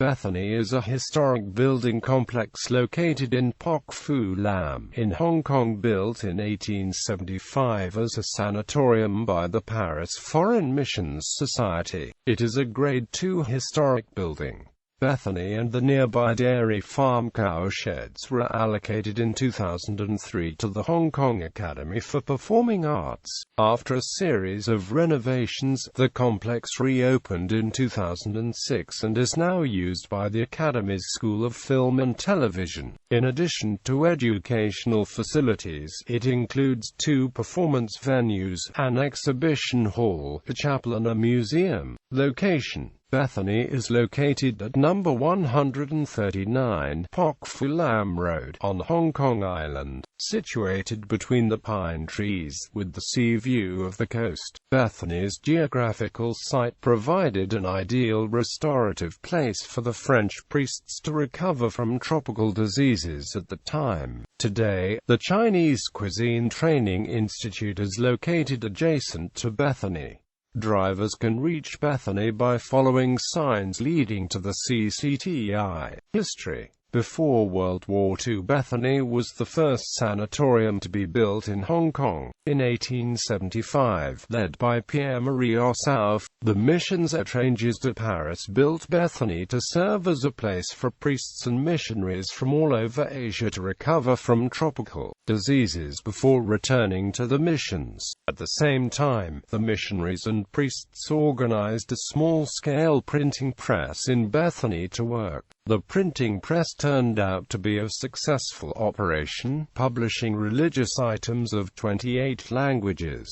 Béthanie is a historic building complex located in Pok Fu Lam, in Hong Kong, built in 1875 as a sanatorium by the Paris Foreign Missions Society. It is a Grade II historic building. Béthanie and the nearby dairy farm cowsheds were allocated in 2003 to the Hong Kong Academy for Performing Arts. After a series of renovations, the complex reopened in 2006 and is now used by the Academy's School of Film and Television. In addition to educational facilities, it includes 2 performance venues, an exhibition hall, a chapel and a museum. Location: Béthanie is located at number 139 Pok Fu Lam Road, on Hong Kong Island, situated between the pine trees, with the sea view of the coast. Béthanie's geographical site provided an ideal restorative place for the French priests to recover from tropical diseases at the time. Today, the Chinese Cuisine Training Institute is located adjacent to Béthanie. Drivers can reach Béthanie by following signs leading to the CCTI. History: before World War II, Béthanie was the first sanatorium to be built in Hong Kong. In 1875, led by Pierre-Marie Ossouf, the missions étrangers de Paris built Béthanie to serve as a place for priests and missionaries from all over Asia to recover from tropical diseases before returning to the missions. At the same time, the missionaries and priests organized a small-scale printing press in Béthanie to work. The printing press turned out to be a successful operation, publishing religious items of 28 languages.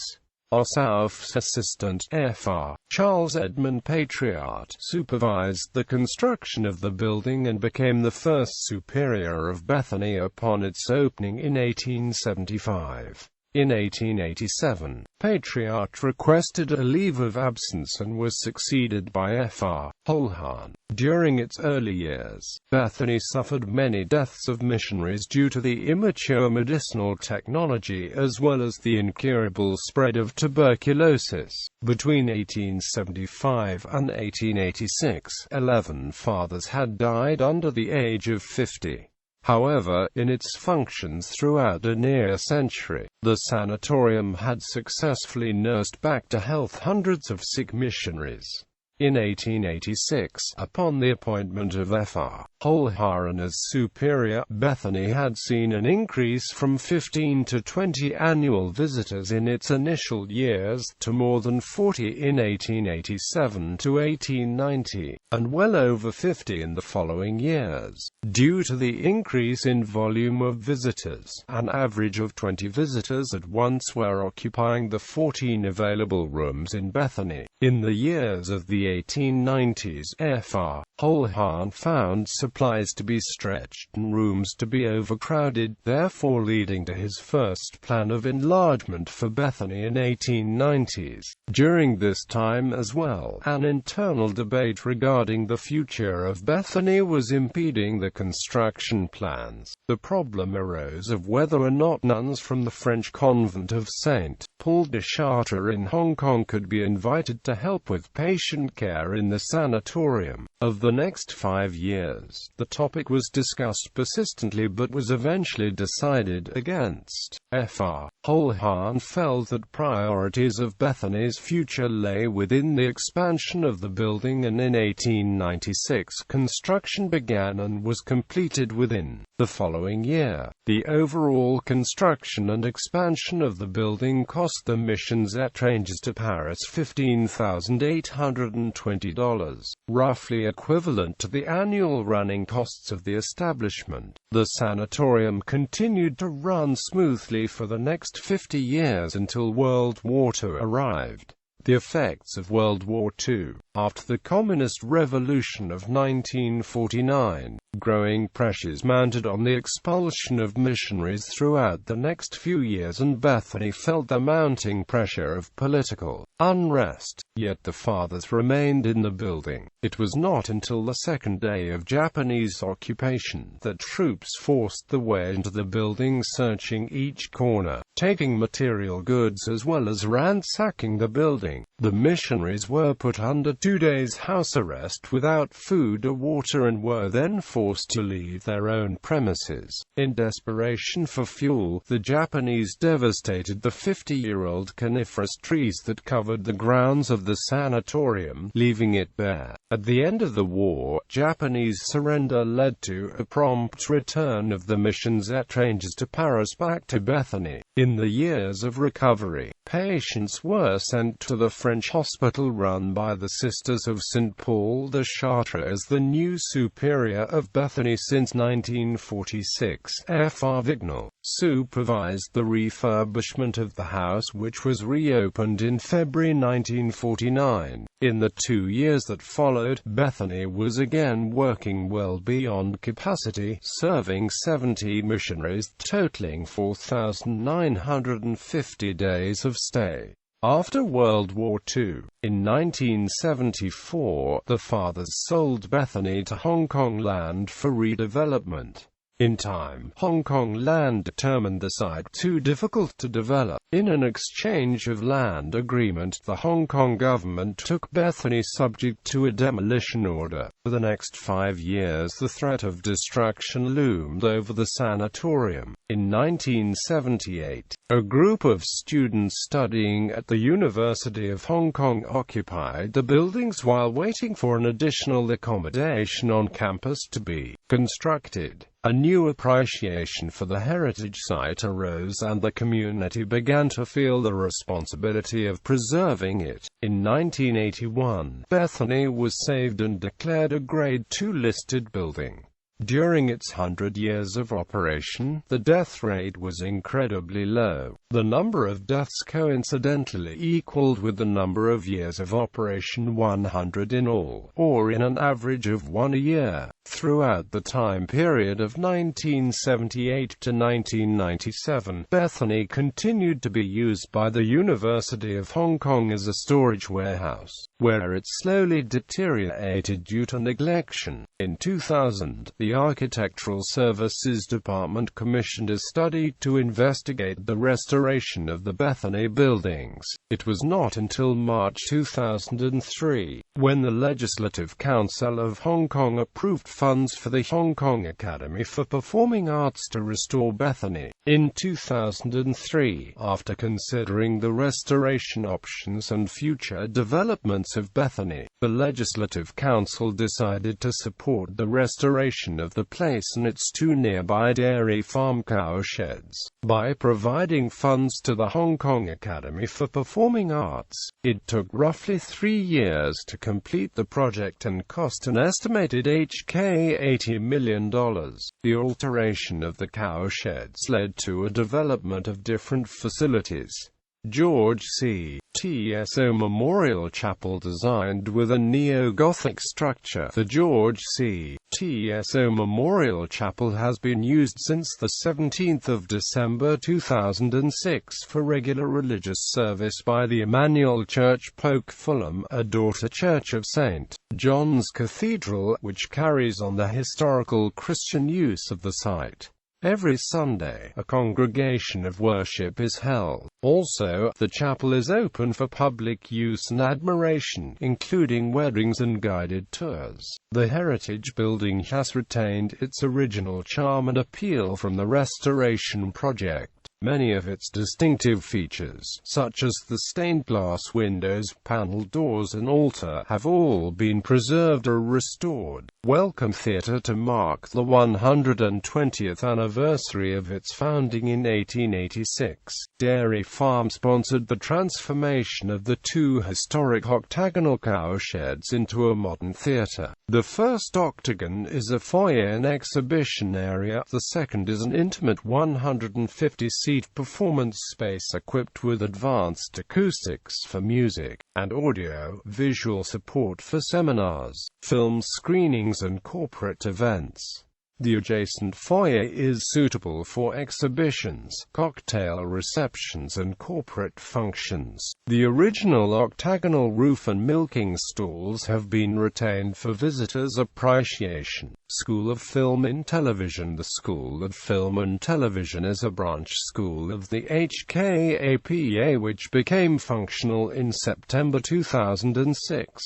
Ossouf's assistant, Fr. Charles Edmond Patriart, supervised the construction of the building and became the first superior of Béthanie upon its opening in 1875. In 1887, Patriart requested a leave of absence and was succeeded by Fr. Lam. During its early years, Béthanie suffered many deaths of missionaries due to the immature medicinal technology as well as the incurable spread of tuberculosis. Between 1875 and 1886, 11 fathers had died under the age of 50. However, in its functions throughout a near century, the sanatorium had successfully nursed back to health hundreds of sick missionaries. In 1886, upon the appointment of Fr. Lam as superior, Béthanie had seen an increase from 15 to 20 annual visitors in its initial years, to more than 40 in 1887 to 1890, and well over 50 in the following years. Due to the increase in volume of visitors, an average of 20 visitors at once were occupying the 14 available rooms in Béthanie. In the years of the 1890s, Fr. Lam found supplies to be stretched and rooms to be overcrowded, therefore leading to his first plan of enlargement for Béthanie in 1890s. During this time as well, an internal debate regarding the future of Béthanie was impeding the construction plans. The problem arose of whether or not nuns from the French convent of St. Paul de Chartres in Hong Kong could be invited to help with patient care in the sanatorium. Of the next 5 years, the topic was discussed persistently but was eventually decided against. Fr. Lam felt that priorities of Béthanie's future lay within the expansion of the building, and in 1896 construction began and was completed within the following year. The overall construction and expansion of the building cost the missions étrangers to Paris $15,820, roughly equivalent to the annual running costs of the establishment. The sanatorium continued to run smoothly for the next 50 years until World War II arrived. The effects of World War II. After the Communist Revolution of 1949, Growing pressures mounted on the expulsion of missionaries throughout the next few years, and Béthanie felt the mounting pressure of political unrest. Yet the fathers remained in the building. It was not until the second day of Japanese occupation that troops forced their way into the building, searching each corner, taking material goods as well as ransacking the building. The missionaries were put under 2 days' house arrest without food or water, and were then forced to leave their own premises. In desperation for fuel, the Japanese devastated the 50-year-old coniferous trees that covered the grounds of the sanatorium, leaving it bare. At the end of the war, Japanese surrender led to a prompt return of the mission's étrangers to Paris back to Béthanie. In the years of recovery, patients were sent to the French hospital run by the Sisters of St. Paul de Chartres as the new superior of Béthanie since 1946. Fr. Vignal supervised the refurbishment of the house, which was reopened in February 1949. In the 2 years that followed, Béthanie was again working well beyond capacity, serving 70 missionaries, totaling 4,950 days of stay. After World War II, in 1974, the fathers sold Béthanie to Hong Kong Land for redevelopment. In time, Hong Kong Land determined the site too difficult to develop. In an exchange of land agreement, the Hong Kong government took Béthanie subject to a demolition order. For the next 5 years, the threat of destruction loomed over the sanatorium. In 1978, a group of students studying at the University of Hong Kong occupied the buildings while waiting for an additional accommodation on campus to be constructed. A new appreciation for the heritage site arose, and the community began to feel the responsibility of preserving it. In 1981, Béthanie was saved and declared a Grade II listed building. During its 100 years of operation, the death rate was incredibly low. The number of deaths coincidentally equaled with the number of years of operation, 100 in all, or in an average of 1 a year. Throughout the time period of 1978 to 1997, Béthanie continued to be used by the University of Hong Kong as a storage warehouse, where it slowly deteriorated due to neglection. In 2000, the Architectural Services Department commissioned a study to investigate the restoration of the Béthanie buildings. It was not until March 2003, when the Legislative Council of Hong Kong approved funds for the Hong Kong Academy for Performing Arts to restore Béthanie. In 2003, after considering the restoration options and future developments of Béthanie, the Legislative Council decided to support the restoration of the place and its 2 nearby dairy farm cowsheds. By providing funds to the Hong Kong Academy for Performing Arts, it took roughly 3 years to complete the project and cost an estimated HK $80 million. The alteration of the cowsheds led to a development of different facilities. George C. Tso Memorial Chapel, designed with a neo-Gothic structure. The George C. Tso Memorial Chapel has been used since the 17th of December 2006 for regular religious service by the Emmanuel Church Pok Fu Lam, a daughter church of St. John's Cathedral, which carries on the historical Christian use of the site. Every Sunday, a congregation of worship is held. Also, the chapel is open for public use and admiration, including weddings and guided tours. The heritage building has retained its original charm and appeal from the restoration project. Many of its distinctive features, such as the stained glass windows, paneled doors and altar, have all been preserved or restored. Welcome Theatre, to mark the 120th anniversary of its founding in 1886. Dairy Farm sponsored the transformation of the 2 historic octagonal cowsheds into a modern theatre. The first octagon is a foyer and exhibition area. The second is an intimate 150-seat performance space equipped with advanced acoustics for music, and audio-visual support for seminars, film screenings and corporate events. The adjacent foyer is suitable for exhibitions, cocktail receptions and corporate functions. The original octagonal roof and milking stalls have been retained for visitors' appreciation. School of Film and Television. The School of Film and Television is a branch school of the HKAPA which became functional in September 2006.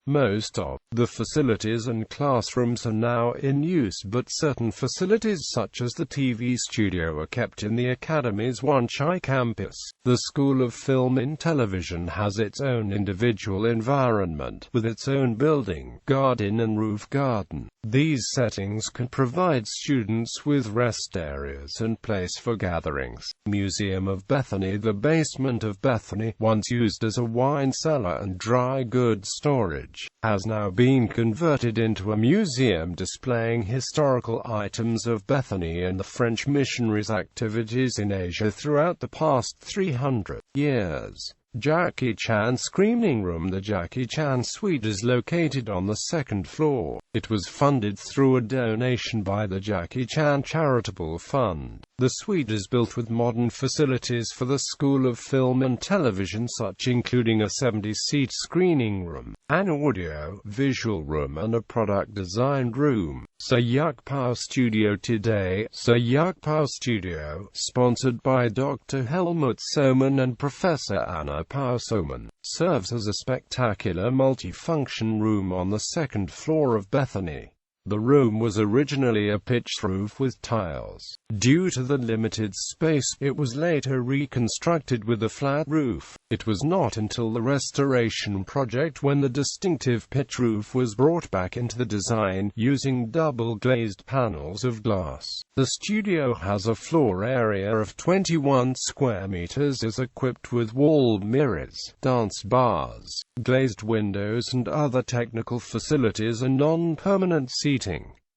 Most of the facilities and classrooms are now in use, but certain facilities such as the TV studio are kept in the Academy's Wan Chai campus. The School of Film and Television has its own individual environment, with its own building, garden and roof garden. These settings can provide students with rest areas and place for gatherings. Museum of Béthanie. The basement of Béthanie, once used as a wine cellar and dry goods storage, has now been converted into a museum displaying historical items of Béthanie and the French missionaries' activities in Asia throughout the past 300 years. Jackie Chan Screening Room. The Jackie Chan Suite is located on the second floor. It was funded through a donation by the Jackie Chan Charitable Fund. The suite is built with modern facilities for the School of Film and Television, such including a 70-seat screening room, an audio-visual room and a product design room. Sayuk Pao Studio. Today, Sayuk Pao Studio, sponsored by Dr. Helmut Soman and Professor Anna Pao Soman, serves as a spectacular multifunction room on the second floor of Béthanie. The room was originally a pitched roof with tiles. Due to the limited space, it was later reconstructed with a flat roof. It was not until the restoration project when the distinctive pitch roof was brought back into the design, using double-glazed panels of glass. The studio has a floor area of 21 square meters, is equipped with wall mirrors, dance bars, glazed windows and other technical facilities and non-permanent seating.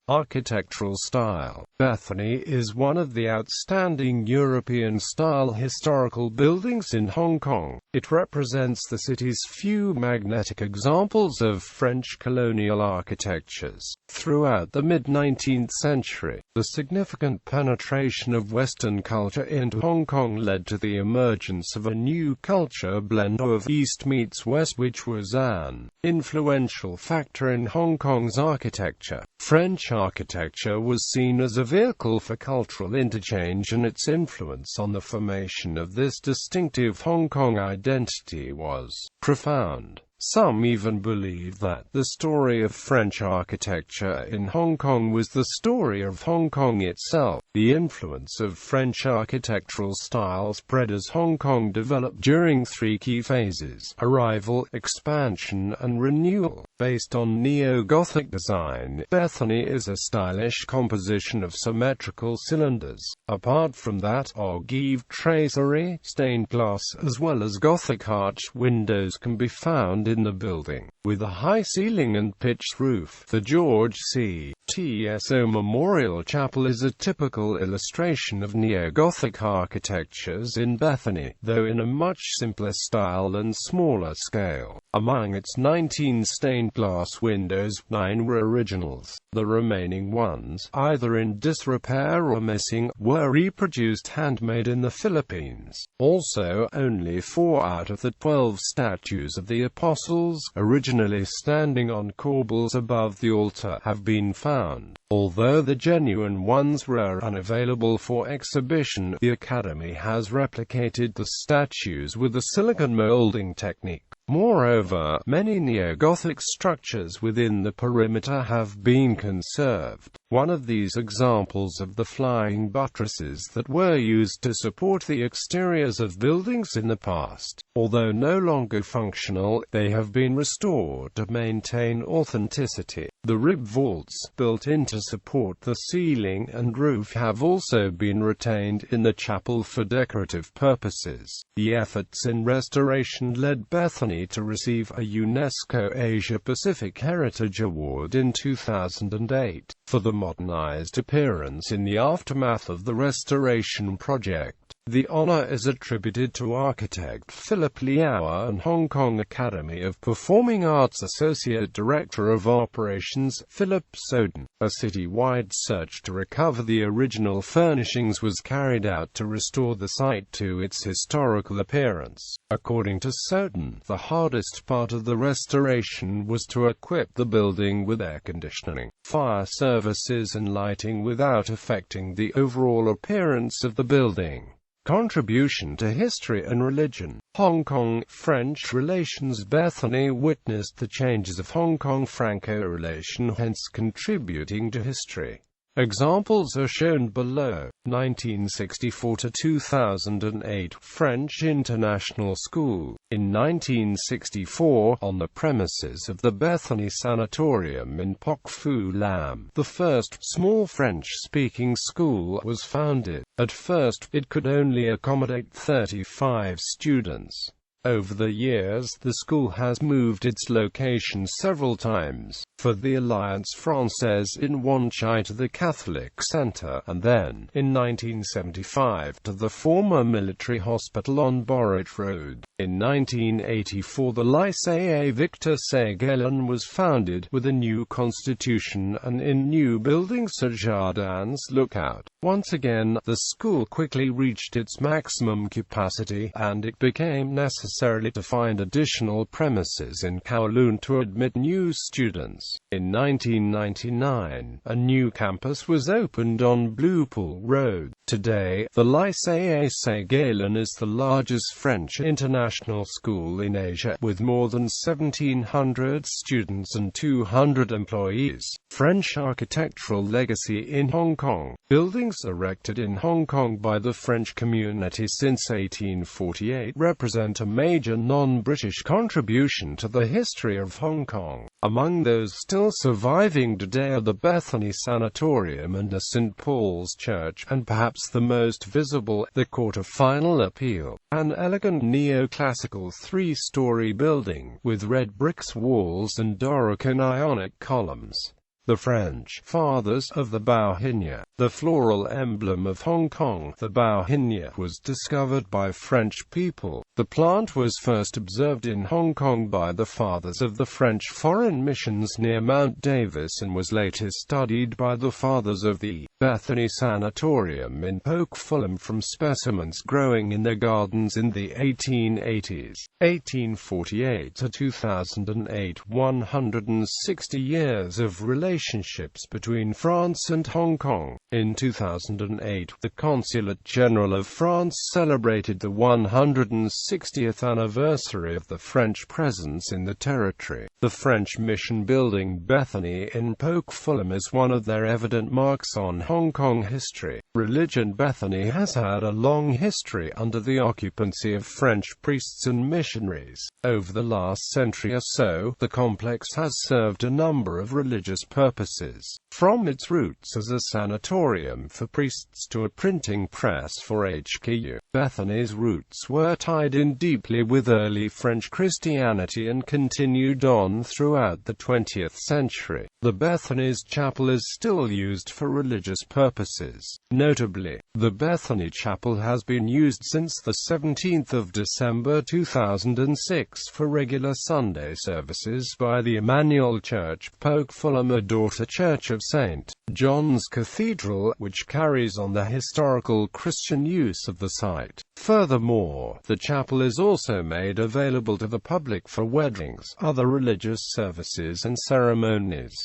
Architectural style. Béthanie is one of the outstanding European-style historical buildings in Hong Kong. It represents the city's few magnetic examples of French colonial architectures. Throughout the mid-19th century, the significant penetration of Western culture into Hong Kong led to the emergence of a new culture blend of East meets West, which was an influential factor in Hong Kong's architecture. French architecture was seen as a vehicle for cultural interchange, and its influence on the formation of this distinctive Hong Kong identity was profound. Some even believe that the story of French architecture in Hong Kong was the story of Hong Kong itself. The influence of French architectural style spread as Hong Kong developed during three key phases: arrival, expansion, and renewal. Based on neo-Gothic design, Béthanie is a stylish composition of symmetrical cylinders. Apart from that, ogive tracery, stained glass, as well as Gothic arch windows can be found in the building. With a high ceiling and pitched roof, the George C. Tso Memorial Chapel is a typical illustration of neo-Gothic architectures in Béthanie, though in a much simpler style and smaller scale. Among its 19 stained glass windows, 9 were originals. The remaining ones, either in disrepair or missing, were reproduced handmade in the Philippines. Also, only 4 out of the 12 statues of the apostles, originally standing on corbels above the altar, have been found. Although the genuine ones were unavailable for exhibition, the Academy has replicated the statues with a silicon molding technique. Moreover, many neo-Gothic structures within the perimeter have been conserved. One of these examples of the flying buttresses that were used to support the exteriors of buildings in the past. Although no longer functional, they have been restored to maintain authenticity. The rib vaults, built in to support the ceiling and roof, have also been retained in the chapel for decorative purposes. The efforts in restoration led Béthanie to receive a UNESCO Asia-Pacific Heritage Award in 2008. for the modernized appearance in the aftermath of the restoration project. The honor is attributed to architect Philip Liao and Hong Kong Academy of Performing Arts Associate Director of Operations, Philip Soden. A city-wide search to recover the original furnishings was carried out to restore the site to its historical appearance. According to Soden, the hardest part of the restoration was to equip the building with air conditioning, fire services and lighting without affecting the overall appearance of the building. Contribution to history and religion. Hong Kong-French relations. Béthanie witnessed the changes of Hong Kong-Franco relation, hence contributing to history. Examples are shown below. 1964 to 2008 French International School. In 1964, on the premises of the Béthanie Sanatorium in Pok Fu Lam, the first small French-speaking school was founded. At first, it could only accommodate 35 students. Over the years, the school has moved its location several times, for the Alliance Française in Wanchai to the Catholic Center, and then, in 1975, to the former military hospital on Borage Road. In 1984 the Lycée Victor Ségolène was founded, with a new constitution and in new buildings at Jardins Lookout. Once again, the school quickly reached its maximum capacity, and it became necessary to find additional premises in Kowloon to admit new students. In 1999, a new campus was opened on Bluepool Road. Today, the Lycée Ségolène is the largest French international school in Asia, with more than 1,700 students and 200 employees. French architectural legacy in Hong Kong. Buildings erected in Hong Kong by the French community since 1848 represent a major non-British contribution to the history of Hong Kong. Among those still surviving today are the Béthanie Sanatorium and the St. Paul's Church, and perhaps the most visible, the Court of Final Appeal, an elegant neoclassical three-story building, with red bricks walls and Doric and Ionic columns. The French fathers of the bauhinia, the floral emblem of Hong Kong. The bauhinia was discovered by French people. The plant was first observed in Hong Kong by the fathers of the French foreign missions near Mount Davis and was later studied by the fathers of the Béthanie Sanatorium in Pok Fu Lam from specimens growing in their gardens in the 1880s. 1848 to 2008, 160 years of relationships between France and Hong Kong. In 2008, the Consulate General of France celebrated the 160th anniversary of the French presence in the territory. The French mission building Béthanie in Pok Fu Lam is one of their evident marks on Hong Kong history. Religion. Béthanie has had a long history under the occupancy of French priests and missionaries. Over the last century or so, the complex has served a number of religious purposes. From its roots as a sanatorium for priests to a printing press for HQ, Béthanie's roots were tied in deeply with early French Christianity and continued on throughout the 20th century. The Béthanie's chapel is still used for religious purposes. Notably, the Béthanie chapel has been used since the 17th of December 2006 for regular Sunday services by the Emmanuel Church, Pok Fu Lam, a daughter church of St. John's Cathedral, which carries on the historical Christian use of the site. Furthermore, the chapel is also made available to the public for weddings, other religious services and ceremonies.